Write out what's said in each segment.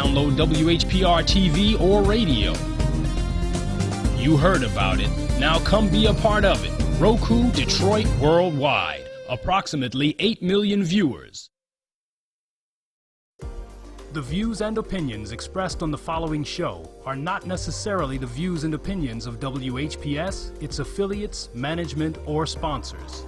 download WHPR TV or radio. You heard about it. Now come be a part of it. Roku Detroit worldwide. Approximately 8 million viewers. The views and opinions expressed on the following show are not necessarily the views and opinions of WHPS, its affiliates, management, or sponsors.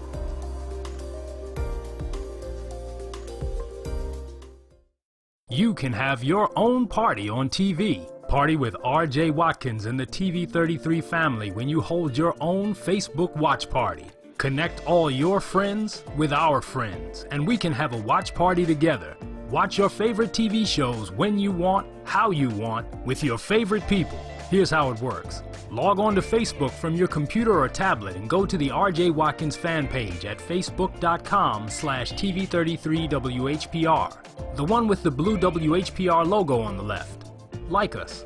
You can have your own party on TV. Party with R.J. Watkins and the TV33 family when you hold your own Facebook watch party. Connect all your friends with our friends, and we can have a watch party together. Watch your favorite TV shows when you want, how you want, with your favorite people. Here's how it works. Log on to Facebook from your computer or tablet and go to the R.J. Watkins fan page at facebook.com/TV33WHPR. The one with the blue WHPR logo on the left. Like us.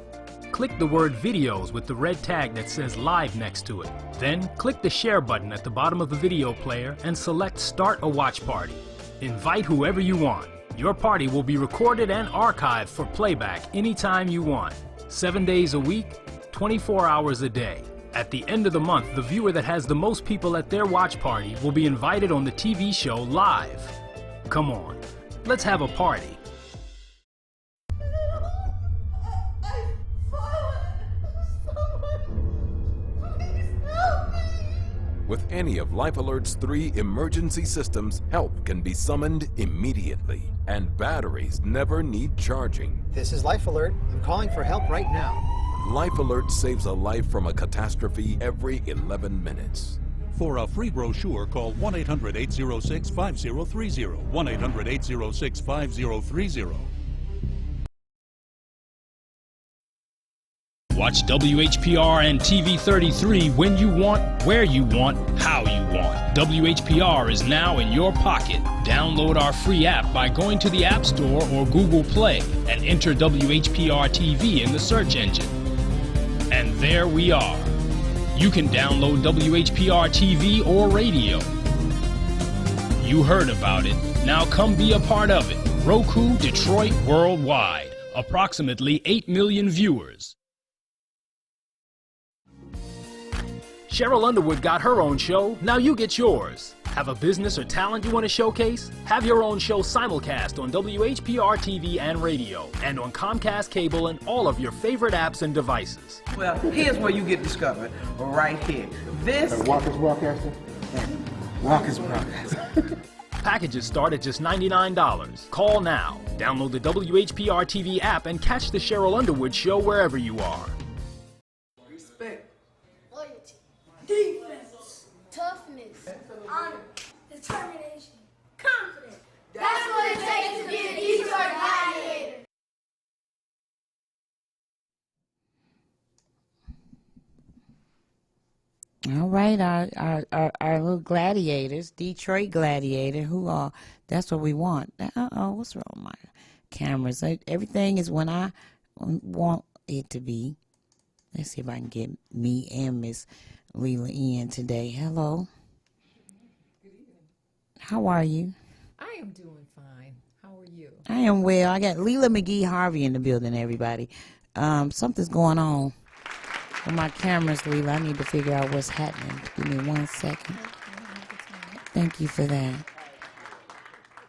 Click the word videos with the red tag that says live next to it. Then click the share button at the bottom of the video player and select start a watch party. Invite whoever you want. Your party will be recorded and archived for playback anytime you want. 7 days a week, 24 hours a day. At the end of the month, the viewer that has the most people at their watch party will be invited on the TV show live. Come on, let's have a party. With any of Life Alert's 3 emergency systems, help can be summoned immediately, and batteries never need charging. This is Life Alert. I'm calling for help right now. Life Alert saves a life from a catastrophe every 11 minutes. For a free brochure, call 1-800-806-5030, 1-800-806-5030. Watch WHPR and TV33 when you want, where you want, how you want. WHPR is now in your pocket. Download our free app by going to the App Store or Google Play and enter WHPR TV in the search engine. And there we are. You can download WHPR TV or radio. You heard about it. Now come be a part of it. Roku Detroit worldwide. Approximately 8 million viewers. Cheryl Underwood got her own show, now you get yours. Have a business or talent you want to showcase? Have your own show simulcast on WHPR TV and radio, and on Comcast Cable and all of your favorite apps and devices. Well, here's where you get discovered, right here. This... Walker's Broadcaster? Walker's Broadcaster. Packages start at just $99. Call now. Download the WHPR TV app and catch the Cheryl Underwood show wherever you are. Respect. Loyalty, defense, toughness, honor, determination, confidence. That's what it takes to be a Detroit Gladiator. All right, our little gladiators, Detroit Gladiator, who are, that's what we want. What's wrong with my cameras? Everything is when I want it to be. Let's see if I can get me and Miss Leela in today. Hello. Good evening. How are you? I am doing fine. How are you? I am well. I got Leela McGee Harvey in the building, everybody. Something's going on with my cameras, Leela. I need to figure out what's happening. Give me 1 second. Thank you for that.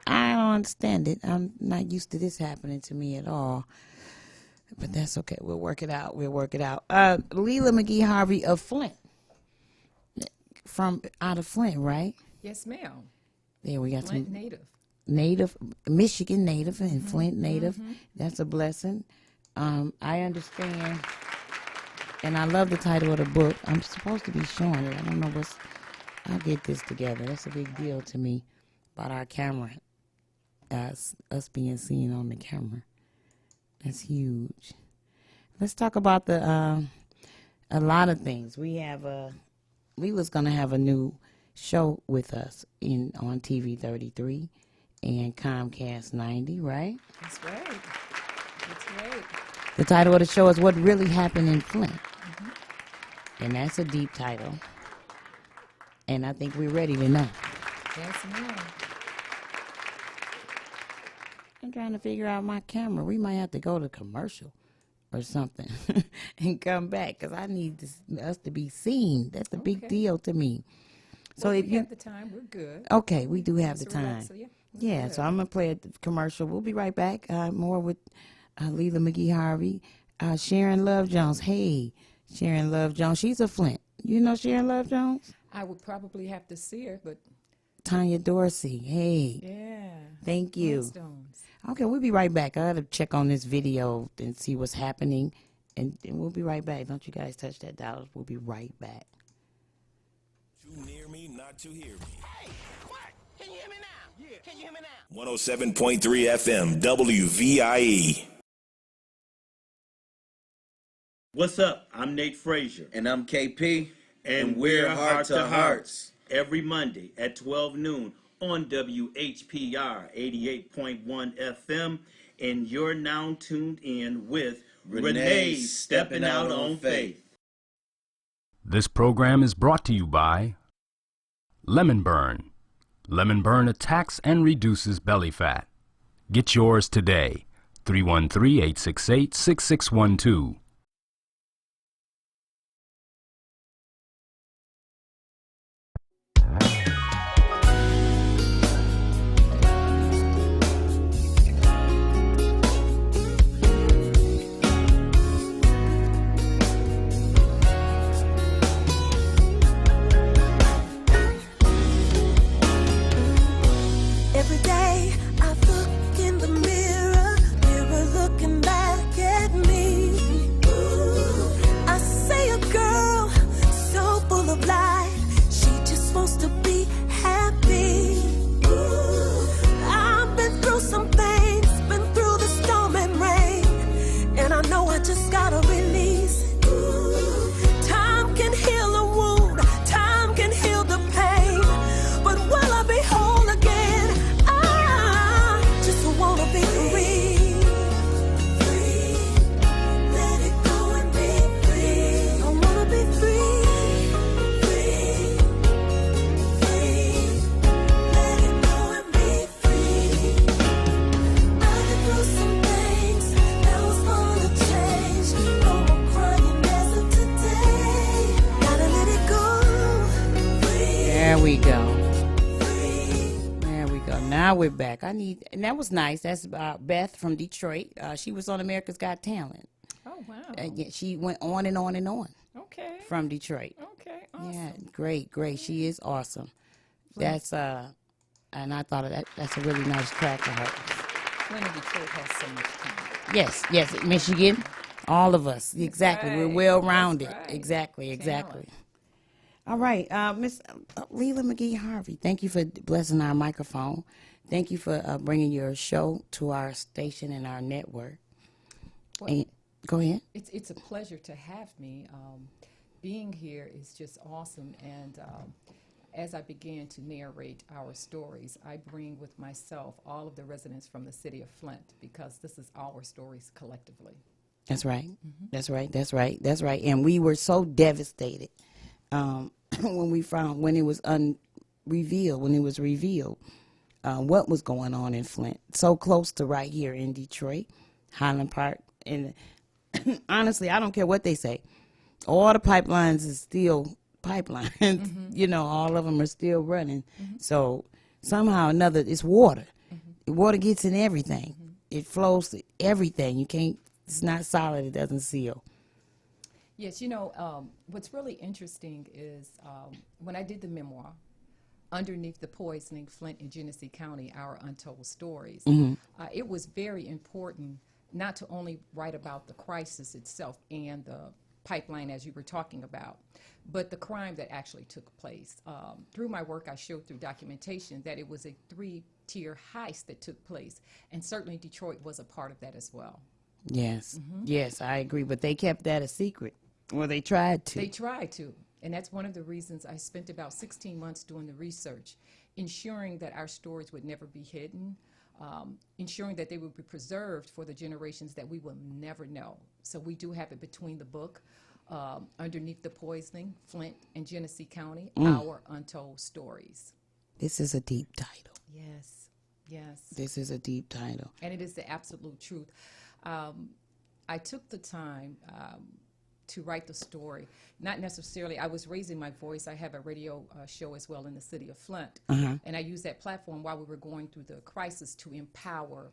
I don't understand it. I'm not used to this happening to me at all. But that's okay. We'll work it out. Leela McGee Harvey of Flint. From out of Flint, right? Yes, ma'am. There we got Flint some native. Michigan native and Flint native. That's a blessing. I understand. And I love the title of the book. I'm supposed to be showing it. I don't know I'll get this together. That's a big deal to me about our camera. Us being seen on the camera. That's huge. Let's talk about a lot of things. We have Leela's gonna have a new show with us on TV 33 and Comcast 90, right? That's right. That's right. The title of the show is What Really Happened in Flint. And that's a deep title. And I think we're ready to know. Yes, ma'am. trying to figure out my camera. We might have to go to commercial or something and come back because I need us to be seen. That's a big deal to me. So Well, if we you have the time, we're good. okay, we do have the Just relax, time. so yeah, Yeah, good. so I'm gonna play a commercial. We'll be right back. More with Leila McGee Harvey, Sharon Love Jones. Hey, Sharon Love Jones. She's a Flint. You know Sharon Love Jones? I would probably have to see her, but Tanya Dorsey. Hey, yeah. thank you. Flintstones. Okay, we'll be right back. I gotta check on this video and see what's happening, and we'll be right back. Don't you guys touch that dial. We'll be right back. Too near me, not to hear me. Hey, what? Can you hear me now? Yeah. Can you hear me now? 107.3 FM, WVIE. What's up? I'm Nate Frazier. And I'm KP. And we're Heart to Hearts. Every Monday at 12 noon on WHPR 88.1 FM. And you're now tuned in with Renee Stepping Out on Faith. This program is brought to you by Lemon Burn. Lemon Burn attacks and reduces belly fat. Get yours today. 313-868-6612. Every day I look in the mirror, mirror looking back at me. Ooh, I say a girl so full of life, she just wants to be happy. Ooh, I've been through some things, been through the storm and rain, and I know I just gotta release it. Ooh, time can heal a wound, time can heal the pain, but will I be whole again? Wanna be free, free, let it go and be free. I wanna be free, free, free, let it go and be free. I've been through some things, now it's gonna change. No more crying as of today. Gotta let it go, free. There we go. Now we're back. And that was nice. That's Beth from Detroit. She was on America's Got Talent. Oh, wow. Yeah, she went on and on and on. Okay. From Detroit. Okay, awesome. Yeah, great. She is awesome. That's and I thought that's a really nice track for her. Flint and Detroit has so much talent. Yes, Michigan, all of us. Exactly. Right. We're well rounded. Right. Exactly. Talent. All right, Miss Leila McGee Harvey, thank you for blessing our microphone. Thank you for bringing your show to our station and our network. Well, and, go ahead. It's a pleasure to have me. Being here is just awesome. And as I began to narrate our stories, I bring with myself all of the residents from the city of Flint because this is our stories collectively. That's right. Mm-hmm. That's right. And we were so devastated when it was revealed what was going on in Flint, so close to right here in Detroit, Highland Park. And honestly, I don't care what they say. All the pipelines is still pipelines. Mm-hmm. All of them are still running. Mm-hmm. So somehow or another, it's water. Mm-hmm. Water gets in everything. Mm-hmm. It flows to everything. You can't. It's not solid. It doesn't seal. Yes, what's really interesting is when I did the memoir, Underneath the Poisoning, Flint and Genesee County, Our Untold Stories, mm-hmm. It was very important not to only write about the crisis itself and the pipeline as you were talking about, but the crime that actually took place. Through my work, I showed through documentation that it was a 3-tier heist that took place, and certainly Detroit was a part of that as well. Yes, mm-hmm. Yes, I agree, but they kept that a secret. Well, they tried to. They tried to, and that's one of the reasons I spent about 16 months doing the research, ensuring that our stories would never be hidden, ensuring that they would be preserved for the generations that we will never know. So we do have it between the book, Underneath the Poisoning, Flint and Genesee County, Our Untold Stories. This is a deep title. Yes. Yes. This is a deep title. And it is the absolute truth. I took the time to write the story. Not necessarily, I was raising my voice. I have a radio show as well in the city of Flint. And I used that platform while we were going through the crisis to empower,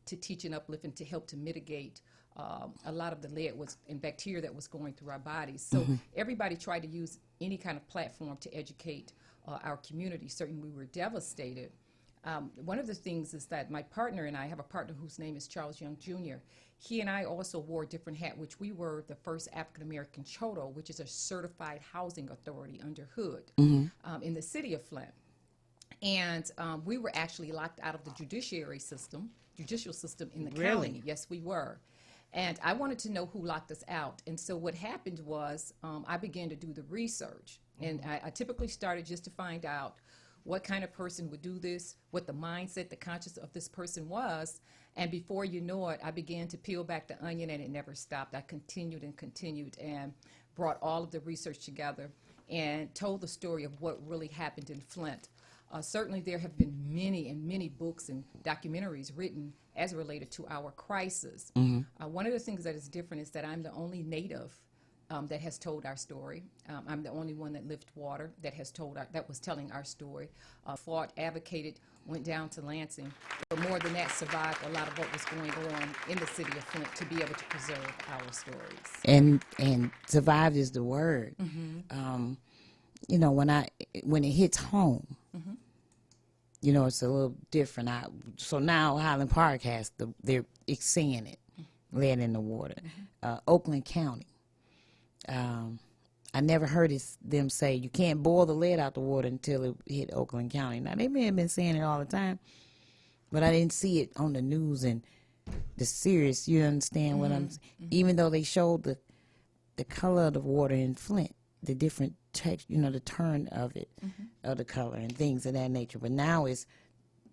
to teach and uplift, and to help to mitigate a lot of the lead and bacteria that was going through our bodies. So everybody tried to use any kind of platform to educate our community. Certainly we were devastated. One of the things is that my partner and I have a partner whose name is Charles Young Jr. He and I also wore a different hat, which we were the first African-American CHOTO, which is a certified housing authority under HUD in the city of Flint. And we were actually locked out of the judicial system in the county. Yes, we were. And I wanted to know who locked us out. And so what happened was I began to do the research. And I typically started just to find out what kind of person would do this, what the mindset, the conscience of this person was. And before you know it, I began to peel back the onion, and it never stopped. I continued and brought all of the research together and told the story of what really happened in Flint. Certainly there have been many books and documentaries written as related to our crisis. One of the things that is different is that I'm the only Native that has told our story. I'm the only one that lived water that was telling our story. Fought, advocated, went down to Lansing, but more than that, survived a lot of what was going on in the city of Flint to be able to preserve our stories. And survived is the word. You know, when it hits home, you know, it's a little different. So now Highland Park they're seeing it, lead in the water. Oakland County. I never heard them say you can't boil the lead out the water until it hit Oakland County. Now, they may have been saying it all the time, but I didn't see it on the news and the serious, you understand what I'm saying? Even though they showed the color of the water in Flint, the different text, you know, the turn of it, of the color and things of that nature. But now it's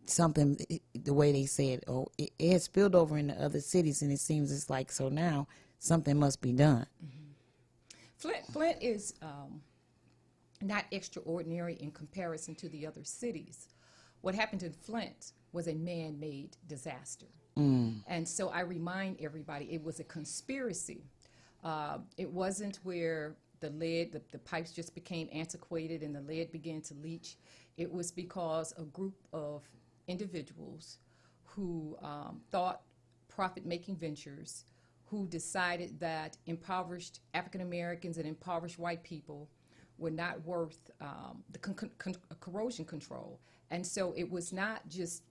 something, the way they said, it has spilled over into other cities, and it seems it's like, so now something must be done. Flint is not extraordinary in comparison to the other cities. What happened in Flint was a man-made disaster. And so I remind everybody, it was a conspiracy. It wasn't where the lead, the pipes just became antiquated and the lead began to leach. It was because a group of individuals who thought profit-making ventures, who decided that impoverished African Americans and impoverished white people were not worth the corrosion control. And so it was not just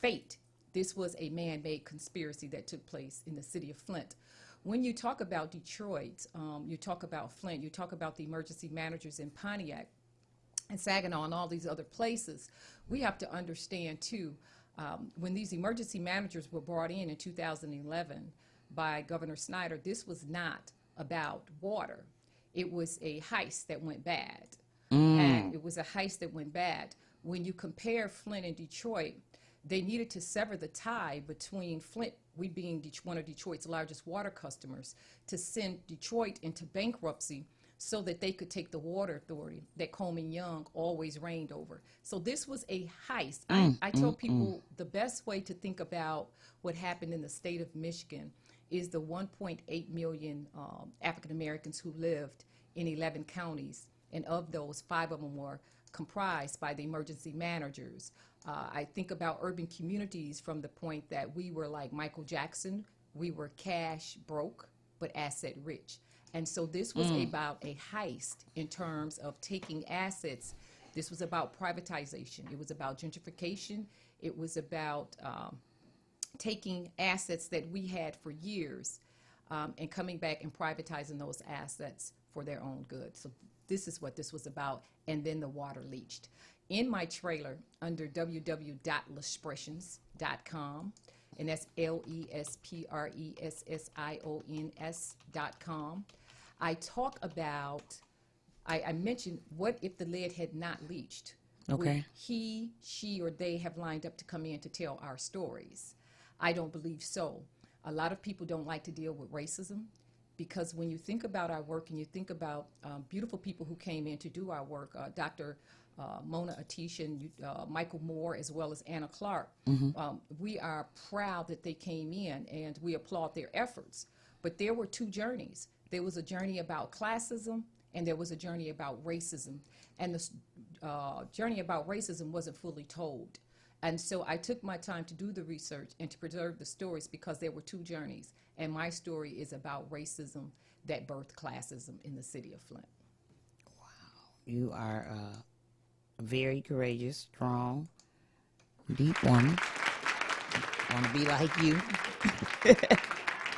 fate. This was a man-made conspiracy that took place in the city of Flint. When you talk about Detroit, you talk about Flint, you talk about the emergency managers in Pontiac and Saginaw and all these other places, we have to understand too, when these emergency managers were brought in 2011, by Governor Snyder, this was not about water. It was a heist that went bad. And it was a heist that went bad. When you compare Flint and Detroit, they needed to sever the tie between Flint, we being one of Detroit's largest water customers, to send Detroit into bankruptcy so that they could take the water authority that Coleman Young always reigned over. So this was a heist. I tell people the best way to think about what happened in the state of Michigan is the 1.8 million African Americans who lived in 11 counties, and of those, 5 of them were comprised by the emergency managers. I think about urban communities from the point that we were like Michael Jackson. We were cash broke, but asset rich. And so this was about a heist in terms of taking assets. This was about privatization. It was about gentrification. It was about taking assets that we had for years and coming back and privatizing those assets for their own good. So this is what this was about. And then the water leached. In my trailer under www.lespressions.com, and that's LESPRESSIONS.com, I talk about, I mentioned, what if the lead had not leached? Okay. Would he, she, or they have lined up to come in to tell our stories? I don't believe so. A lot of people don't like to deal with racism. because when you think about our work and you think about beautiful people who came in to do our work, Dr. Mona Atish and Michael Moore, as well as Anna Clark, we are proud that they came in, and we applaud their efforts. But there were two journeys. There was a journey about classism, and there was a journey about racism. And the journey about racism wasn't fully told. And so I took my time to do the research and to preserve the stories, because there were two journeys. And my story is about racism that birthed classism in the city of Flint. Wow. You are very courageous, strong, deep woman. Want to be like you.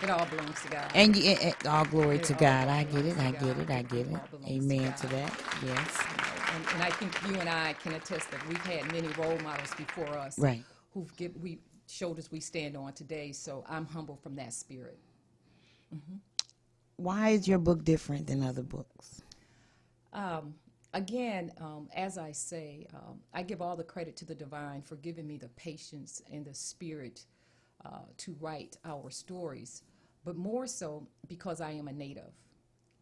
It all belongs to God. And all glory to God. I get it. Amen to that. Yes. And I think you and I can attest that we've had many role models before us, right, who've shoulders we stand on today. So I'm humble from that spirit. Why is your book different than other books? Again, as I say, I give all the credit to the divine for giving me the patience and the spirit to write our stories, but more so because I am a native.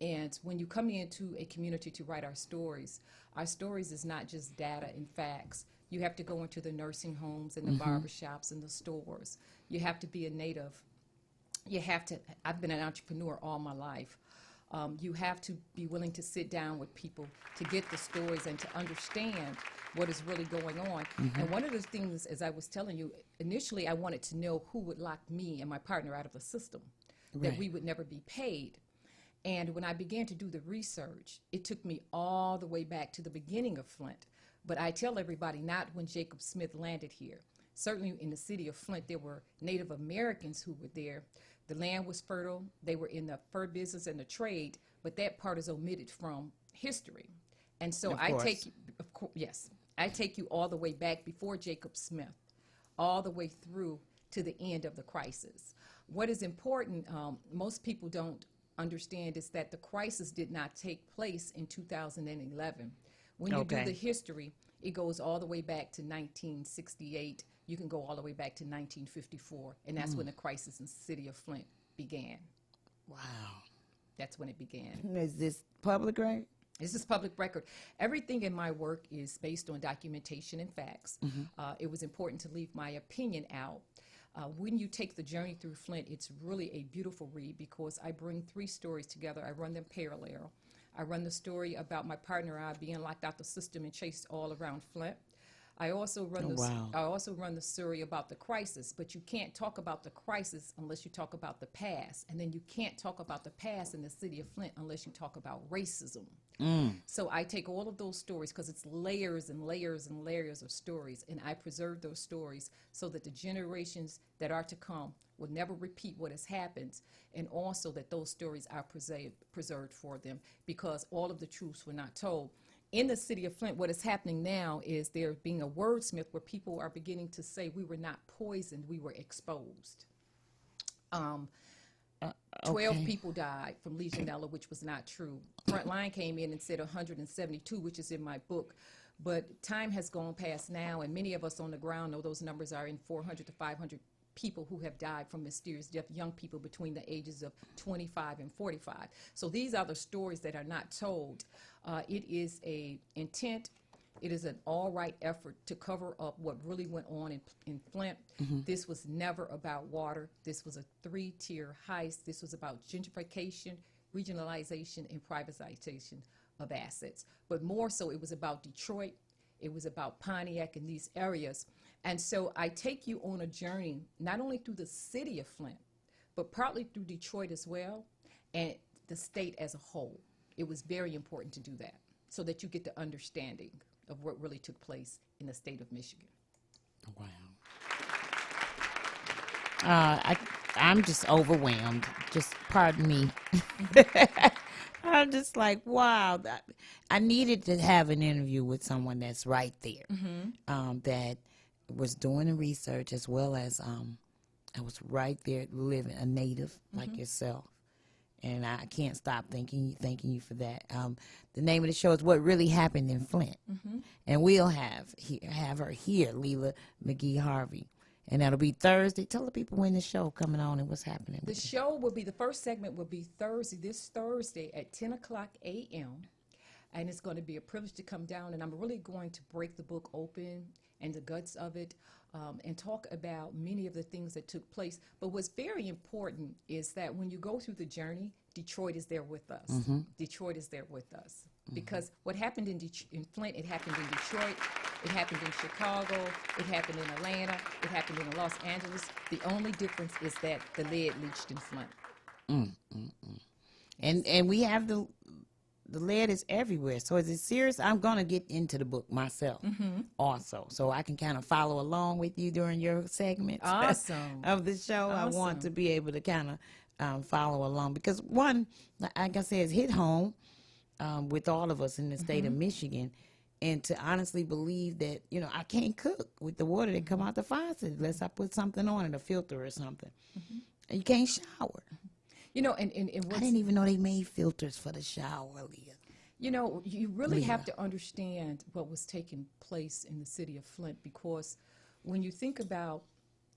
And when you come into a community to write our stories is not just data and facts. You have to go into the nursing homes and the barbershops and the stores. You have to be a native. I've been an entrepreneur all my life. You have to be willing to sit down with people to get the stories and to understand what is really going on. And one of the things, as I was telling you, initially I wanted to know who would lock me and my partner out of the system, that we would never be paid. And when I began to do the research, it took me all the way back to the beginning of Flint. But I tell everybody, not when Jacob Smith landed here. Certainly in the city of Flint, there were Native Americans who were there. The land was fertile. They were in the fur business and the trade, but that part is omitted from history. And so I take you all the way back before Jacob Smith, all the way through to the end of the crisis. What is important, most people don't understand, is that the crisis did not take place in 2011. When you do the history, it goes all the way back to 1968. You can go all the way back to 1954, and that's when the crisis in the city of Flint began. Wow. That's when it began. Is this public record? This is public record. Everything in my work is based on documentation and facts. It was important to leave my opinion out. When you take the journey through Flint, it's really a beautiful read, because I bring three stories together. I run them parallel. I run the story about my partner and I being locked out the system and chased all around Flint. I also run the story about the crisis, but you can't talk about the crisis unless you talk about the past, and then you can't talk about the past in the city of Flint unless you talk about racism. So I take all of those stories, because it's layers and layers and layers of stories, and I preserve those stories so that the generations that are to come will never repeat what has happened, and also that those stories are preserved for them, because all of the truths were not told. In the city of Flint, what is happening now is there being a wordsmith where people are beginning to say we were not poisoned, we were exposed. 12 people died from Legionella, which was not true. Frontline came in and said 172, which is in my book. But time has gone past now, and many of us on the ground know those numbers are in 400 to 500 people who have died from mysterious death, young people between the ages of 25 and 45. So these are the stories that are not told. It is an intent. It is an all-right effort to cover up what really went on in Flint. This was never about water. This was a three-tier heist. This was about gentrification, regionalization, and privatization of assets. But more so, it was about Detroit. It was about Pontiac and these areas. And so I take you on a journey, not only through the city of Flint, but partly through Detroit as well, and the state as a whole. It was very important to do that, so that you get the understanding of what really took place in the state of Michigan. Wow. I'm just overwhelmed. Just pardon me. I'm just like, wow. I needed to have an interview with someone that's right there, that was doing the research, as well as I was right there living, a native like yourself. And I can't stop thanking you for that. The name of the show is What Really Happened in Flint. And we'll have her here, Leela McGee Harvey. And that'll be Thursday. Tell the people when the show coming on and what's happening. The show will be, the first segment will be this Thursday at 10 o'clock a.m. And it's going to be a privilege to come down, and I'm really going to break the book open and the guts of it, and talk about many of the things that took place. But what's very important is that when you go through the journey, Detroit is there with us. Detroit is there with us. Because what happened in Flint, it happened in Detroit, it happened in Chicago, it happened in Atlanta, it happened in Los Angeles. The only difference is that the lead leached in Flint. And we have the lead is everywhere. So is it serious? I'm going to get into the book myself also, so I can kind of follow along with you during your segments of the show. I want to be able to kind of follow along because, one, like I said, it's hit home with all of us in the state of Michigan. And to honestly believe that, I can't cook with the water that come out the faucet unless I put something on it, a filter or something. And you can't shower. And I didn't even know they made filters for the shower, Leah. You really have to understand what was taking place in the city of Flint, because when you think about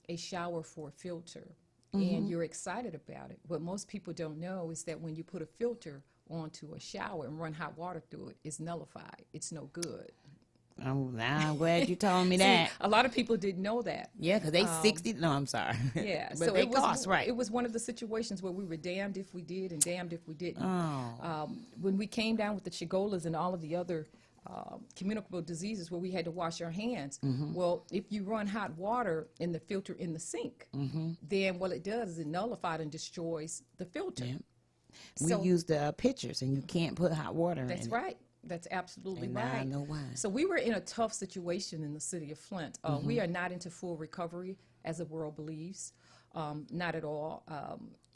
a shower for a filter and you're excited about it, what most people don't know is that when you put a filter onto a shower and run hot water through it, it's nullified. It's no good. I'm glad you told me that. A lot of people didn't know that. Yeah, because they 60. No, I'm sorry. Yeah, but so they cost, right. It was one of the situations where we were damned if we did and damned if we didn't. When we came down with the Chigolas and all of the other communicable diseases where we had to wash our hands, well, if you run hot water in the filter in the sink, then what it does is it nullifies and destroys the filter. Yeah. We use the pitchers, and you can't put hot water in it. That's right. That's absolutely and right. I know why. So we were in a tough situation in the city of Flint. We are not into full recovery as the world believes. Not at all.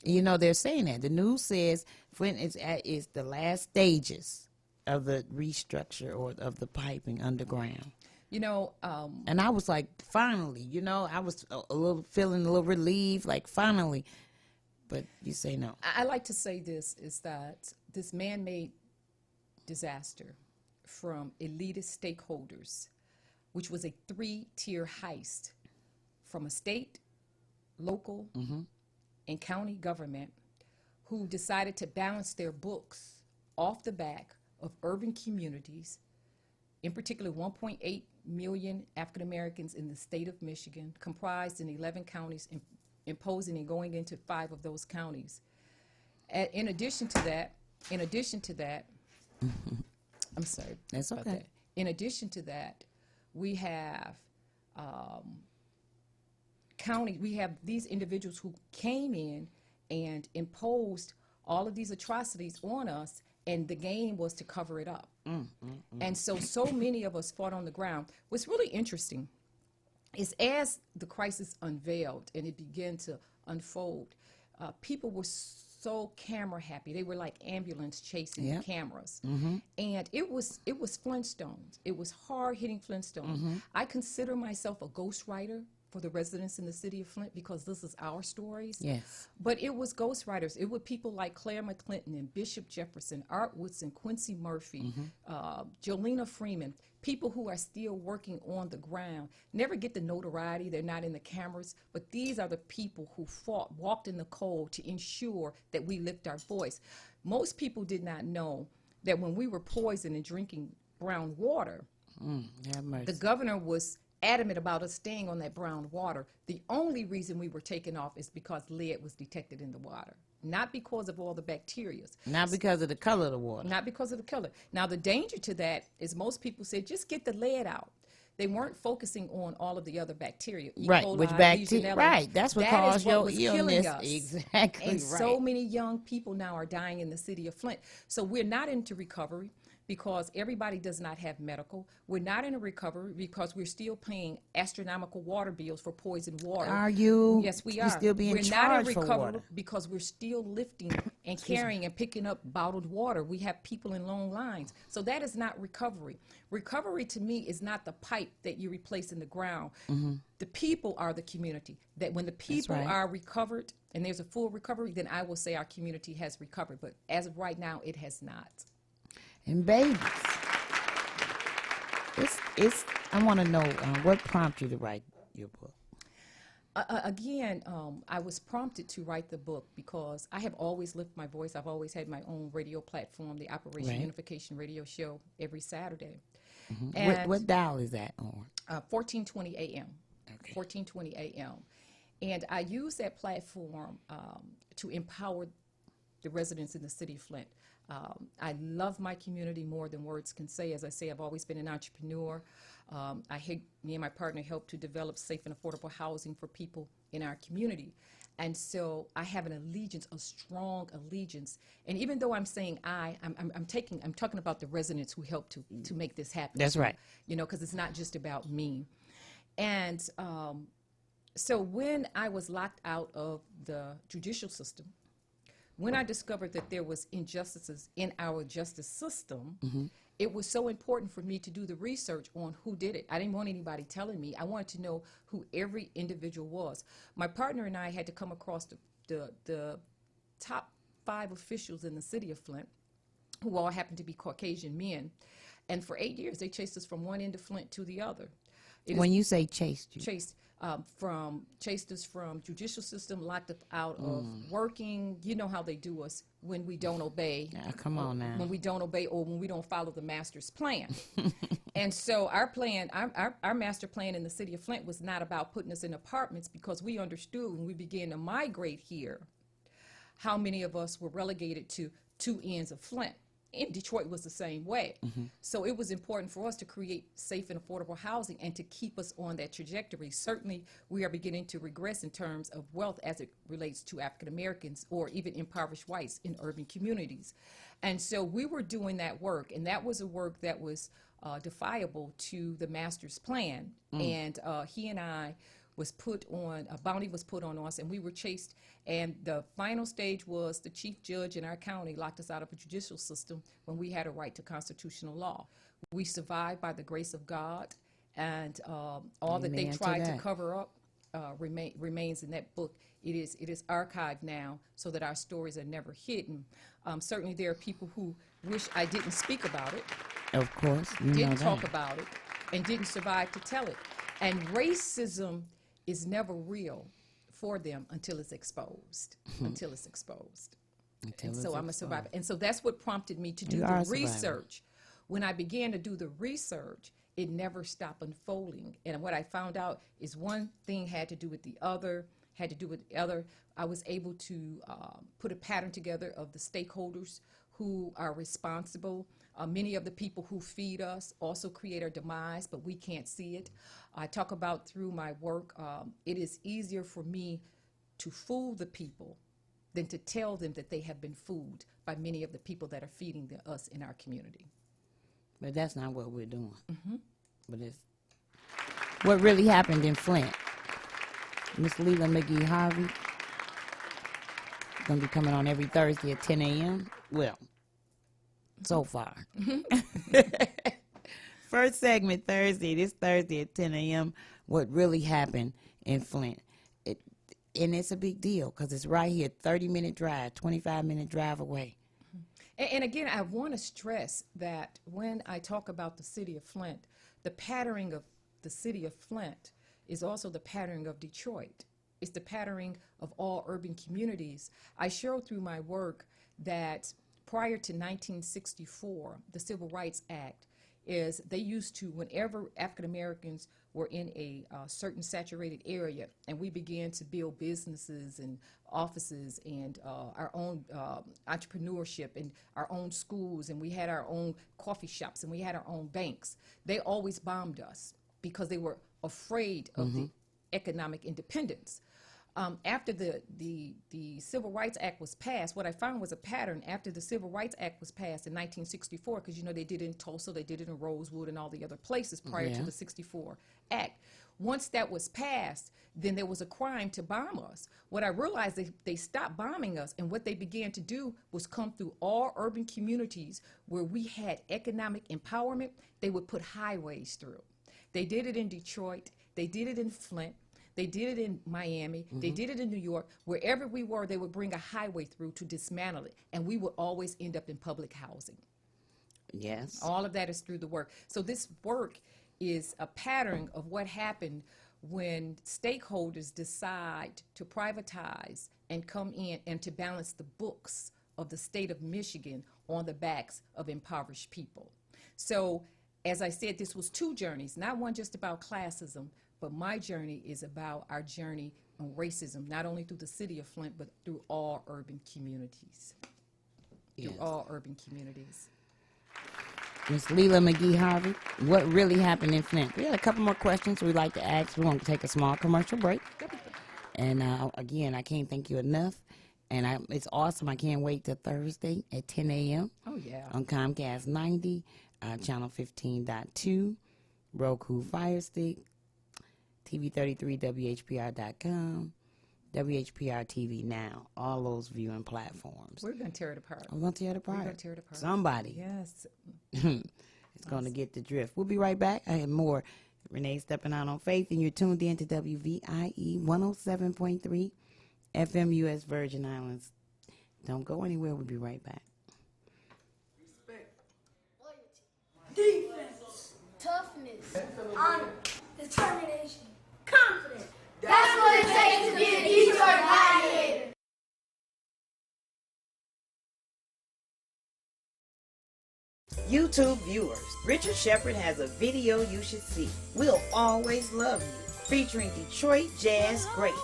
They're saying that. The news says Flint is the last stages of the restructure or of the piping underground. And I was like, finally, I was feeling a little relieved, like finally. But you say no. I like to say this, is that this man-made disaster from elitist stakeholders, which was a 3-tier heist from a state, local, and county government, who decided to balance their books off the back of urban communities, in particular 1.8 million African Americans in the state of Michigan, comprised in 11 counties, imposing and going into 5 of those counties. In addition to that, I'm sorry. That's okay. That. In addition to that, we have we have these individuals who came in and imposed all of these atrocities on us, and the game was to cover it up. And so many of us fought on the ground. What's really interesting is as the crisis unveiled and it began to unfold, people were so camera happy. They were like ambulance chasing the cameras. And it was Flintstones. It was hard-hitting Flintstones. I consider myself a ghostwriter for the residents in the city of Flint because this is our stories. Yes. But it was ghostwriters. It were people like Claire McClinton and Bishop Jefferson, Art Woodson, Quincy Murphy, Jolena Freeman, people who are still working on the ground, never get the notoriety. They're not in the cameras, but these are the people who walked in the cold to ensure that we lift our voice. Most people did not know that when we were poisoned and drinking brown water, the governor was adamant about us staying on that brown water. The only reason we were taken off is because lead was detected in the water, not because of all the bacteria. Not because of the color of the water. Not because of the color. Now, the danger to that is most people said, just get the lead out. They weren't focusing on all of the other bacteria. Right, which bacteria? Right, that's what caused your illness. Exactly, and so many young people now are dying in the city of Flint. So we're not into recovery because everybody does not have medical. We're not in a recovery because we're still paying astronomical water bills for poisoned water. Are you? Yes, we You're are. Still being we're charged not in for recovery water. because we're still lifting and carrying and picking up bottled water. We have people in long lines. So that is not recovery. Recovery to me is not the pipe that you replace in the ground. The people are the community. That when the people are recovered and there's a full recovery, then I will say our community has recovered. But as of right now, it has not. And babies, I want to know what prompted you to write your book. Again, I was prompted to write the book because I have always lifted my voice. I've always had my own radio platform, the Operation Right. Unification radio show every Saturday. Mhm. And What dial is that on? 1420 AM. Okay. 1420 AM. And I use that platform to empower the residents in the city of Flint. I love my community more than words can say. As I say, I've always been an entrepreneur. Me and my partner helped to develop safe and affordable housing for people in our community. And so I have an allegiance, a strong allegiance. And even though I'm saying I'm talking about the residents who helped to make this happen. That's right. You know, because it's not just about me. And so when I was locked out of the judicial system, when I discovered that there was injustices in our justice system, it was so important for me to do the research on who did it. I didn't want anybody telling me. I wanted to know who every individual was. My partner and I had to come across the top 5 officials in the city of Flint, who all happened to be Caucasian men. And for 8 years, they chased us from one end of Flint to the other. When you say chased you? Chased us from judicial system, locked us out of working. You know how they do us when we don't obey. Come on now. When we don't obey or when we don't follow the master's plan. And so our plan, our master plan in the city of Flint was not about putting us in apartments, because we understood when we began to migrate here how many of us were relegated to 2 ends of Flint. In Detroit was the same way. So it was important for us to create safe and affordable housing and to keep us on that trajectory. Certainly, we are beginning to regress in terms of wealth as it relates to African Americans or even impoverished whites in urban communities. And so we were doing that work, and that was a work that was defiable to the master's plan. And he and I was put on, a bounty was put on us, and we were chased. And the final stage was the chief judge in our county locked us out of a judicial system when we had a right to constitutional law. We survived by the grace of God, and all that they tried to cover up remains in that book. It is archived now so that our stories are never hidden. Certainly there are people who wish I didn't speak about it. Of course. Didn't talk about it and didn't survive to tell it. And racism is never real for them until it's exposed. Until it's exposed. And so I'm a survivor. And so that's what prompted me to do the research. When I began to do the research, it never stopped unfolding. And what I found out is one thing had to do with the other, I was able to put a pattern together of the stakeholders who are responsible. Many of the people who feed us also create our demise, but we can't see it. I talk about through my work, it is easier for me to fool the people than to tell them that they have been fooled by many of the people that are feeding us in our community. But that's not what we're doing. But it's what really happened in Flint. Miss Leland McGee Harvey going to be coming on every Thursday at 10 a.m. Well, so far. First segment Thursday, this Thursday at 10 a.m., what really happened in Flint. And it's a big deal because it's right here, 30-minute drive, 25-minute drive away. And again, I want to stress that when I talk about the city of Flint, the patterning of the city of Flint is also the patterning of Detroit. It's the patterning of all urban communities. I show through my work that prior to 1964, the Civil Rights Act is they used to, whenever African Americans were in a certain saturated area and we began to build businesses and offices and our own entrepreneurship and our own schools, and we had our own coffee shops and we had our own banks, they always bombed us because they were afraid of the economic independence. After the Civil Rights Act was passed, what I found was a pattern. After the Civil Rights Act was passed in 1964, because you know they did it in Tulsa, they did it in Rosewood and all the other places prior to the 64 Act. Once that was passed, then there was a crime to bomb us. What I realized, they stopped bombing us, and what they began to do was come through all urban communities where we had economic empowerment. They would put highways through. They did it in Detroit. They did it in Flint. They did it in Miami. They did it in New York. Wherever we were, they would bring a highway through to dismantle it, and we would always end up in public housing. Yes. All of that is through the work. So this work is a pattern of what happened when stakeholders decide to privatize and come in and to balance the books of the state of Michigan on the backs of impoverished people. So, as I said, this was two journeys, not one just about classism, but my journey is about our journey on racism, not only through the city of Flint, but through all urban communities. Yes. Through all urban communities. Ms. Leela McGee Harvey, what really happened in Flint? We had a couple more questions we'd like to ask. We're going to take a small commercial break. And again, I can't thank you enough. And it's awesome. I can't wait till Thursday at 10 a.m. Oh, yeah. On Comcast 90, channel 15.2, Roku Fire Stick, TV33, WHPR.com, WHPR TV Now, all those viewing platforms. We're going to tear it apart. We're going to tear it apart. We're going to tear it apart. Somebody. Yes. It's going to get the drift. We'll be right back. I have more. Renee stepping out on faith, and you're tuned in to WVIE 107.3 FM US Virgin Islands. Don't go anywhere. We'll be right back. Respect. Loyalty. Defense. Toughness. Honor. Determination. Confidence. That's what it takes to be a Detroit Gladiator. YouTube viewers, Richard Shepard has a video you should see. We'll Always Love You, featuring Detroit jazz greats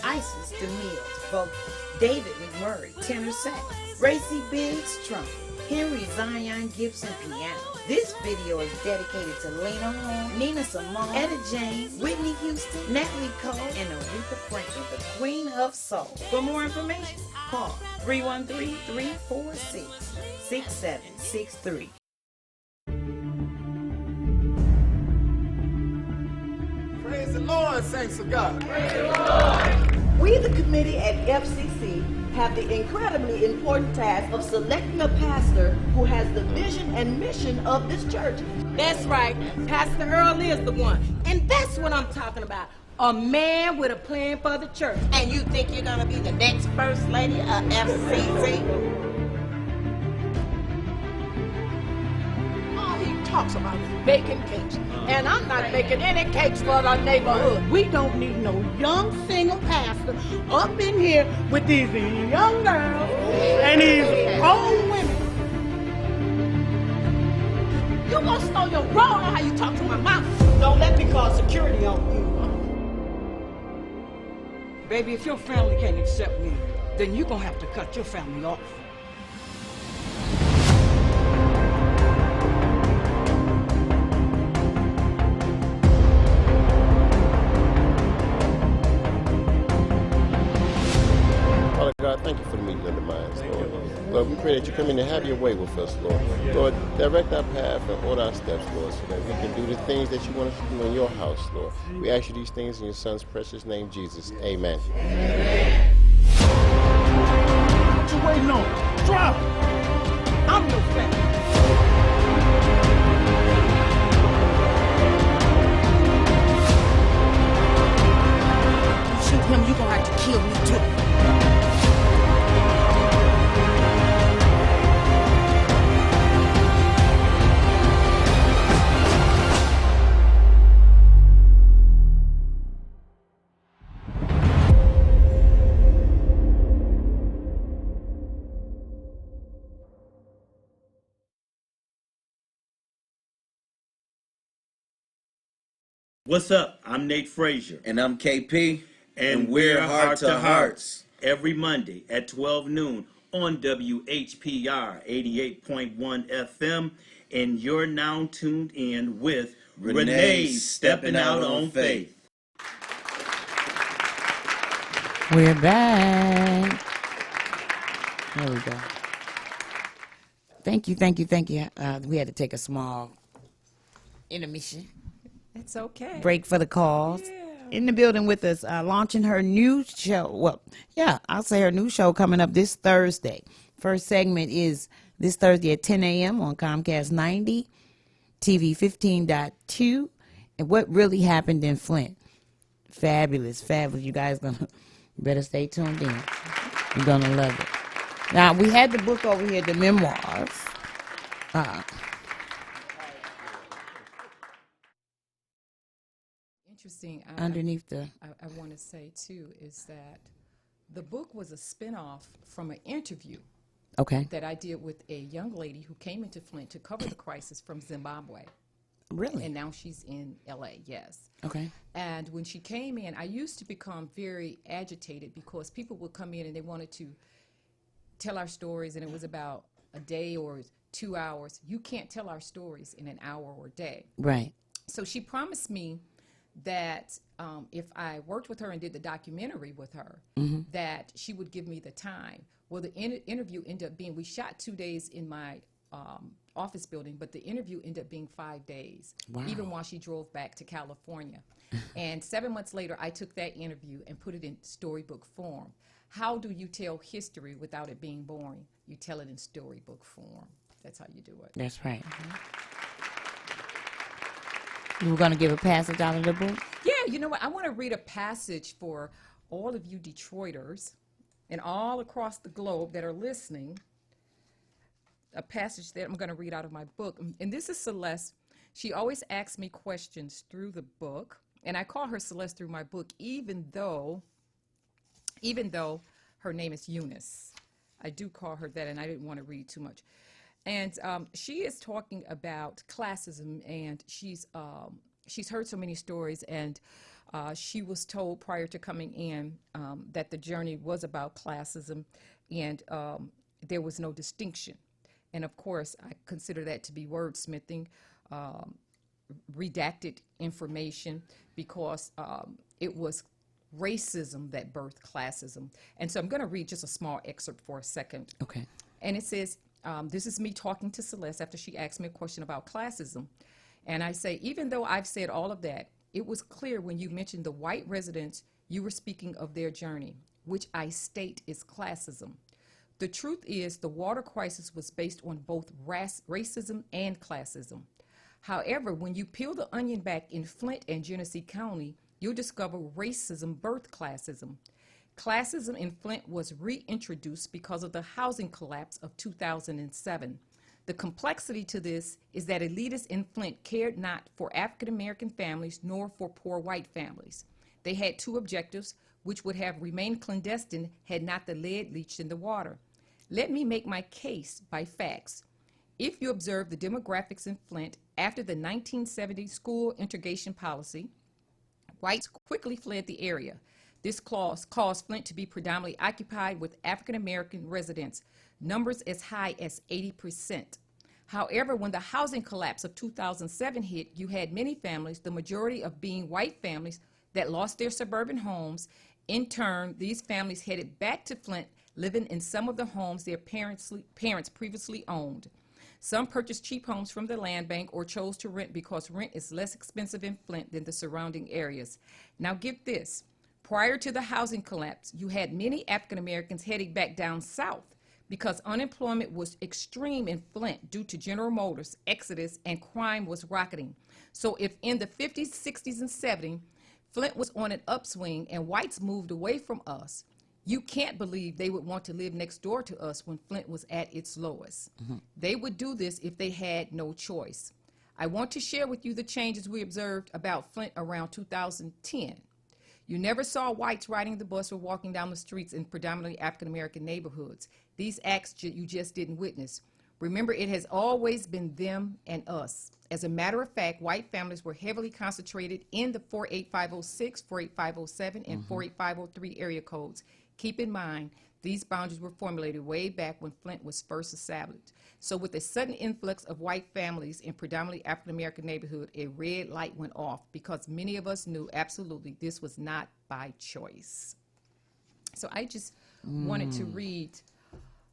Isis DeMille, vocal, David McMurray, tenor sax, Gracie Biggs, trumpet, Henry Zion Gibson, piano. This video is dedicated to Lena Horne, Nina Simone, Etta James, Whitney Houston, Natalie Cole, and Aretha Franklin, the Queen of Soul. For more information, call 313-346-6763. Praise the Lord, saints of God. Praise the Lord. We, the committee at FCC, have the incredibly important task of selecting a pastor who has the vision and mission of this church. That's right. Pastor Earl is the one. And that's what I'm talking about. A man with a plan for the church. And you think you're going to be the next first lady of FCC? All he talks about is baking cakes. And I'm not baking any cakes for the neighborhood. We don't need no young single pastor up in here with these young girls and these old women. You gonna slow your roll on how you talk to my mom. Don't let me call security on you. Baby, if your family can't accept me, then you're gonna have to cut your family off. Father God, thank you for the meeting of the minds, Lord. Lord, we pray that you come in and have your way with us, Lord. Lord, direct our path and order our steps, Lord, so that we can do the things that you want us to do in your house, Lord. We ask you these things in your son's precious name, Jesus. Amen. Amen. What you waiting on? Drop! I'm your family. You shoot him, you're gonna have to kill me too. What's up? I'm Nate Frazier. And I'm KP. And we're Heart to Hearts. Every Monday at 12 noon on WHPR 88.1 FM. And you're now tuned in with Renee Stepping Out on Faith. We're back. There we go. Thank you. We had to take a small intermission. It's okay. Break for the cause. Yeah. In the building with us, launching her new show. Well, yeah, I'll say her new show coming up this Thursday. First segment is this Thursday at 10 a.m. on Comcast 90, TV 15.2. And what really happened in Flint? Fabulous. You guys better stay tuned in. You're gonna love it. Now, we had the book over here, the memoirs. interesting, underneath the... I want to say, too, is that the book was a spinoff from an interview that I did with a young lady who came into Flint to cover the crisis from Zimbabwe. Really? And now she's in L.A., yes. Okay. And when she came in, I used to become very agitated because people would come in and they wanted to tell our stories, and it was about a day or 2 hours. You can't tell our stories in an hour or a day. Right. So she promised me that if I worked with her and did the documentary with her, that she would give me the time. Well, the interview ended up being, we shot 2 days in my office building, but the interview ended up being 5 days, even while she drove back to California. And 7 months later, I took that interview and put it in storybook form. How do you tell history without it being boring? You tell it in storybook form. That's how you do it. That's right. You were going to give a passage out of the book? Yeah, you know what? I want to read a passage for all of you Detroiters and all across the globe that are listening. A passage that I'm going to read out of my book. And this is Celeste. She always asks me questions through the book. And I call her Celeste through my book, even though her name is Eunice. I do call her that, and I didn't want to read too much. And she is talking about classism, and she's heard so many stories, and she was told prior to coming in that the journey was about classism, and there was no distinction. And of course, I consider that to be wordsmithing, redacted information, because it was racism that birthed classism. And so I'm going to read just a small excerpt for a second. Okay. And it says, this is me talking to Celeste after she asked me a question about classism. And I say, even though I've said all of that, it was clear when you mentioned the white residents, you were speaking of their journey, which I state is classism. The truth is the water crisis was based on both racism and classism. However, when you peel the onion back in Flint and Genesee County, you'll discover racism birthed classism. Classism in Flint was reintroduced because of the housing collapse of 2007. The complexity to this is that elitists in Flint cared not for African American families nor for poor white families. They had two objectives, which would have remained clandestine had not the lead leached in the water. Let me make my case by facts. If you observe the demographics in Flint after the 1970 school integration policy, whites quickly fled the area. This clause caused Flint to be predominantly occupied with African American residents, numbers as high as 80%. However, when the housing collapse of 2007 hit, you had many families, the majority of being white families, that lost their suburban homes. In turn, these families headed back to Flint, living in some of the homes their parents previously owned. Some purchased cheap homes from the land bank or chose to rent because rent is less expensive in Flint than the surrounding areas. Now get this. Prior to the housing collapse, you had many African Americans heading back down south because unemployment was extreme in Flint due to General Motors, exodus, and crime was rocketing. So if in the 50s, 60s, and 70s, Flint was on an upswing and whites moved away from us, you can't believe they would want to live next door to us when Flint was at its lowest. They would do this if they had no choice. I want to share with you the changes we observed about Flint around 2010. You never saw whites riding the bus or walking down the streets in predominantly African-American neighborhoods. These acts you just didn't witness. Remember, it has always been them and us. As a matter of fact, white families were heavily concentrated in the 48506, 48507, and 48503 area codes. Keep in mind, these boundaries were formulated way back when Flint was first established. So with a sudden influx of white families in predominantly African-American neighborhood, a red light went off because many of us knew absolutely this was not by choice. So I just wanted to read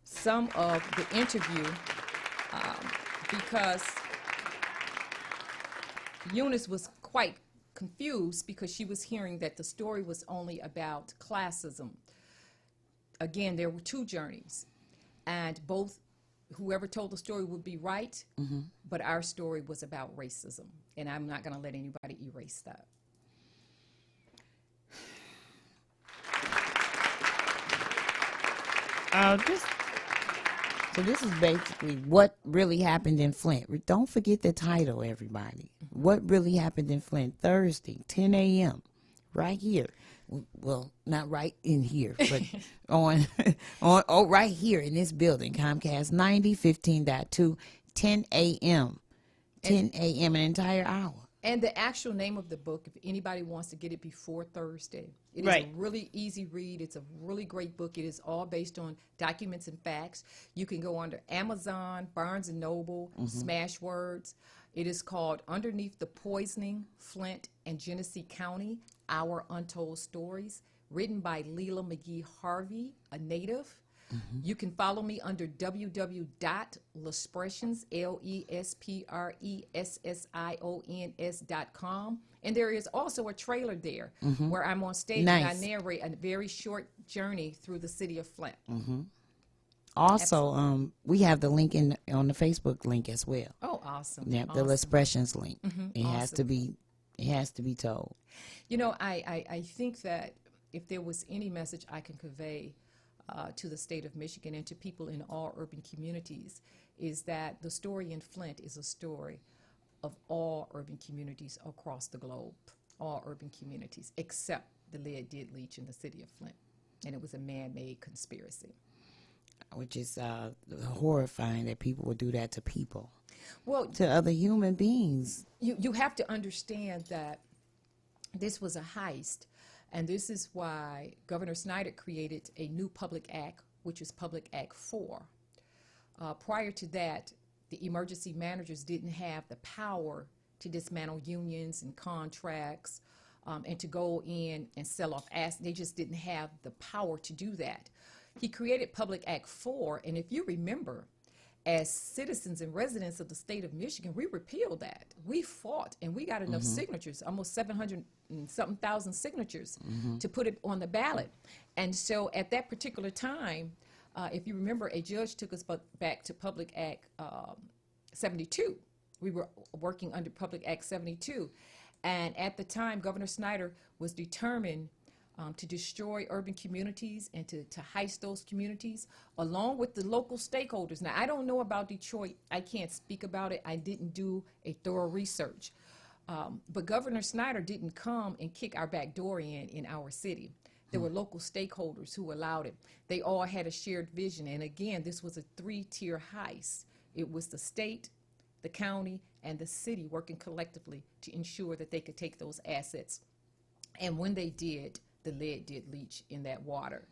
some of the interview because Eunice was quite confused because she was hearing that the story was only about classism. Again, there were two journeys, and both whoever told the story would be right, but our story was about racism, and I'm not going to let anybody erase that. So this is basically what really happened in Flint. Don't forget the title, everybody. What really happened in Flint, Thursday, 10 a.m., right here. Well, not right in here, but right here in this building, Comcast 90, 15.2, 10 a.m., 10 a.m., an entire hour. And the actual name of the book, if anybody wants to get it before Thursday, it is a really easy read. It's a really great book. It is all based on documents and facts. You can go under Amazon, Barnes & Noble, Smashwords. It is called Underneath the Poisoning, Flint and Genesee County, Our Untold Stories, written by Leela McGee Harvey, a native. You can follow me under www.lespressions, LESPRESSIONS.com. And there is also a trailer there where I'm on stage and I narrate a very short journey through the city of Flint. Also, we have the link on the Facebook link as well. Oh, awesome. Yeah, awesome. the Lespressions link. It has to be told. You know, I think that if there was any message I can convey to the state of Michigan and to people in all urban communities, is that the story in Flint is a story of all urban communities across the globe, all urban communities, except the lead-did leach in the city of Flint. And it was a man-made conspiracy. Which is horrifying that people would do that to people, to other human beings. You have to understand that this was a heist. And this is why Governor Snyder created a new public act, which is Public Act 4. Prior to that, the emergency managers didn't have the power to dismantle unions and contracts and to go in and sell off assets. They just didn't have the power to do that. He created Public Act 4, and if you remember, as citizens and residents of the state of Michigan, we repealed that. We fought, and we got enough signatures, almost 700 and something thousand signatures to put it on the ballot. And so at that particular time, if you remember, a judge took us back to Public Act 72. We were working under Public Act 72. And at the time, Governor Snyder was determined to destroy urban communities and to heist those communities along with the local stakeholders. Now, I don't know about Detroit. I can't speak about it. I didn't do a thorough research. But Governor Snyder didn't come and kick our back door in our city. There were local stakeholders who allowed it. They all had a shared vision. And again, this was a three-tier heist. It was the state, the county, and the city working collectively to ensure that they could take those assets. And when they did, the lead did leach in that water.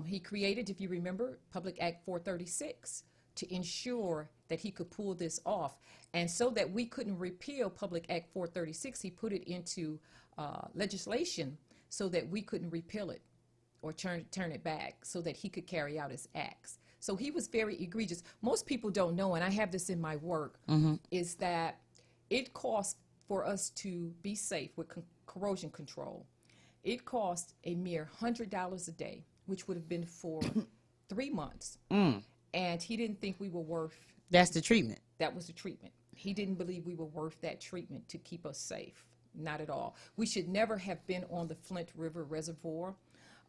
He created, if you remember, Public Act 436 to ensure that he could pull this off. And so that we couldn't repeal Public Act 436, he put it into legislation so that we couldn't repeal it or turn it back so that he could carry out his acts. So he was very egregious. Most people don't know, and I have this in my work, is that it costs for us to be safe with corrosion control. It cost a mere $100 a day, which would have been for 3 months. And he didn't think we were worth... That's the treatment. That was the treatment. He didn't believe we were worth that treatment to keep us safe. Not at all. We should never have been on the Flint River Reservoir.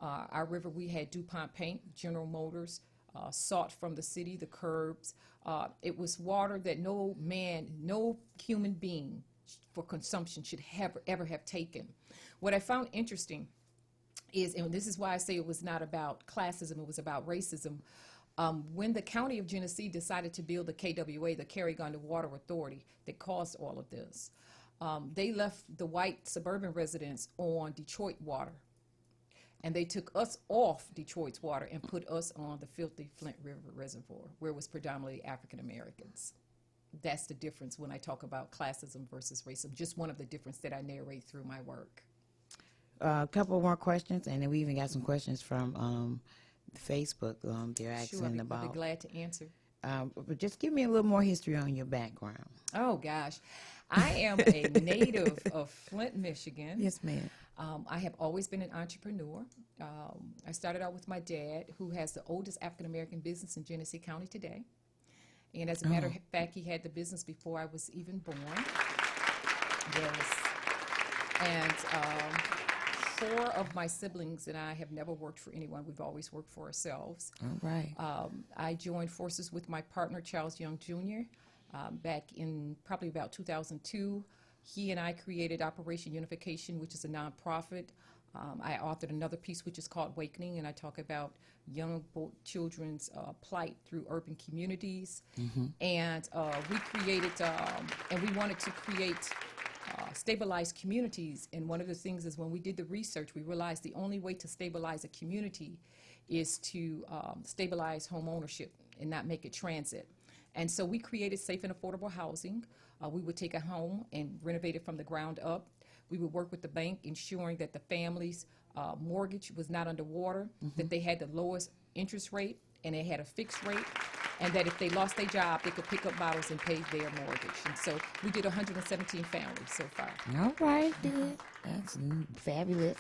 Our river, we had DuPont paint, General Motors, salt from the city, the curbs. It was water that no man, no human being for consumption should ever have taken. What I found interesting is, and this is why I say it was not about classism, it was about racism, when the county of Genesee decided to build the KWA, the Cariganda Water Authority, that caused all of this, they left the white suburban residents on Detroit water. And they took us off Detroit's water and put us on the filthy Flint River Reservoir, where it was predominantly African Americans. That's the difference when I talk about classism versus racism, just one of the differences that I narrate through my work. A couple more questions, and then we even got some questions from Facebook. They're asking about. I'd be glad to answer. But just give me a little more history on your background. Oh, gosh. I am a native of Flint, Michigan. Yes, ma'am. I have always been an entrepreneur. I started out with my dad, who has the oldest African-American business in Genesee County today. And as a matter of fact, he had the business before I was even born. Yes. And 4 of my siblings and I have never worked for anyone. We've always worked for ourselves. All right. I joined forces with my partner, Charles Young Jr., back in probably about 2002. He and I created Operation Unification, which is a nonprofit. I authored another piece which is called Awakening, and I talk about young children's plight through urban communities. And we created, and we wanted to create stabilized communities. And one of the things is when we did the research, we realized the only way to stabilize a community is to stabilize home ownership and not make it transit. And so we created safe and affordable housing. We would take a home and renovate it from the ground up. We would work with the bank, ensuring that the family's mortgage was not underwater, that they had the lowest interest rate, and they had a fixed rate, and that if they lost their job, they could pick up bottles and pay their mortgage. And so we did 117 families so far. All right, good. That's fabulous.